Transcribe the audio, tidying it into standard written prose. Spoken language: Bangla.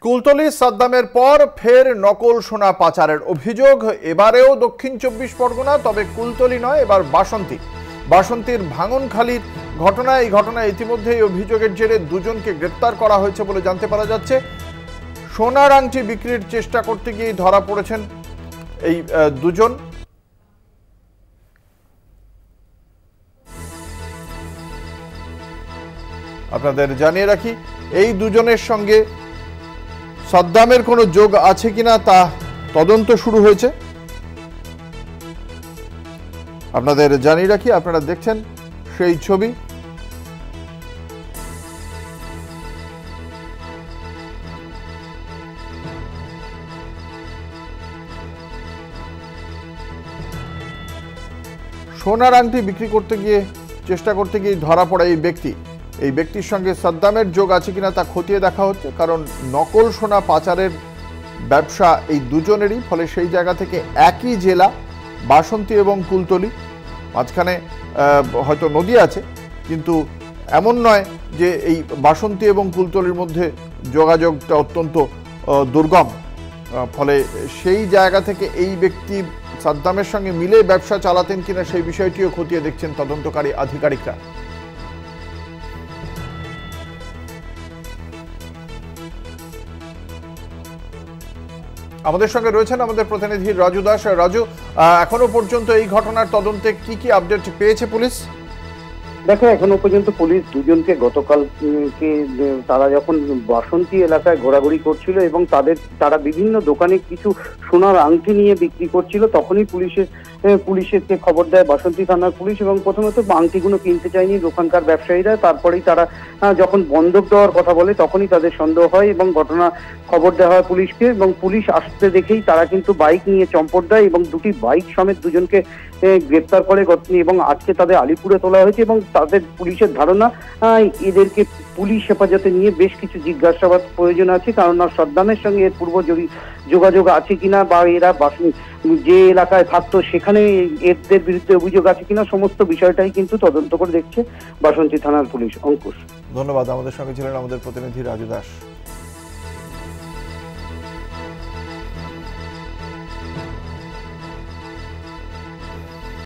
কুলতলি সাদ্দামের পর ফের নকল সোনা পাচারের অভিযোগ। এবারেও দক্ষিণ 24 পরগনা, তবে কুলতলি নয়, এবার বাসন্তীর ভাঙনখালির ঘটনা। এই ঘটনায় ইতিমধ্যেই অভিযোগের জেরে দুজনকে গ্রেপ্তার করা হয়েছে বলে জানতে পারা যাচ্ছে। সোনার আংটি বিক্রির চেষ্টা করতে গিয়ে ধরা পড়েছেন এই দুজন। আপনাদের জানিয়ে রাখি, এই দুজনের সঙ্গে সাদ্দামের কোনো যোগ আছে কিনা তা তদন্ত শুরু হয়েছে। আপনাদের জানিয়ে রাখি, আপনারা দেখছেন সেই ছবি। সোনার আংটি বিক্রি করতে গিয়ে চেষ্টা করতে গিয়ে ধরা পড়া এই ব্যক্তির সঙ্গে সাদ্দামের যোগ আছে কিনা তা খতিয়ে দেখা হচ্ছে, কারণ নকল সোনা পাচারের ব্যবসা এই দুজনেরই। ফলে সেই জায়গা থেকে একই জেলা বাসন্তী এবং কুলতলি, মাঝখানে হয়তো নদী আছে, কিন্তু এমন নয় যে এই বাসন্তী এবং কুলতলির মধ্যে যোগাযোগটা অত্যন্ত দুর্গম। ফলে সেই জায়গা থেকে এই ব্যক্তি সাদ্দামের সঙ্গে মিলে ব্যবসা চালাতেন কিনা সেই বিষয়টিও খতিয়ে দেখছেন তদন্তকারী আধিকারিকরা। আমাদের সঙ্গে রয়েছেন আমাদের প্রতিনিধি রাজু দাস। রাজু, এখনো পর্যন্ত এই ঘটনার তদন্তে কি কি আপডেট পেয়েছে পুলিশ? দেখো, এখনো পর্যন্ত পুলিশ দুজনকে গতকালকে তারা যখন বাসন্তী এলাকায় ঘোরাঘুরি করছিল এবং তারা বিভিন্ন দোকানে কিছু সোনার আংটি নিয়ে বিক্রি করছিল, তখনই পুলিশেরকে খবর দেয় বাসন্তী থানার পুলিশ। এবং প্রথমত আংটিগুলো কিনতে চায়নি দোকানকার ব্যবসায়ীরা, তারপরেই তারা যখন বন্ধক দেওয়ার কথা বলে তখনই তাদের সন্দেহ হয় এবং খবর দেওয়া হয় পুলিশকে। এবং পুলিশ আসতে দেখেই তারা কিন্তু বাইক নিয়ে চম্পট দেয় এবং দুটি বাইক সমেত দুজনকে গ্রেপ্তার করে এবং আজকে তাদের আলিপুরে তোলা হয়েছে। এবং তাদের পুলিশের ধারণা এদেরকে পুলিশ হেফাজতে নিয়ে বেশ কিছু জিজ্ঞাসাবাদ প্রয়োজন আছে, কারণ সাদ্দামের সঙ্গে এর পূর্ব যোগাযোগ আছে কিনা বা এরা যে এলাকায় থাকতো সেখানে এদের বিরুদ্ধে অভিযোগ আছে কিনা, সমস্ত বিষয়টাই কিন্তু তদন্ত করে দেখছে বাসন্তী থানার পুলিশ। অঙ্কুশ, ধন্যবাদ। আমাদের সঙ্গে ছিলেন আমাদের প্রতিনিধি রাজু দাস।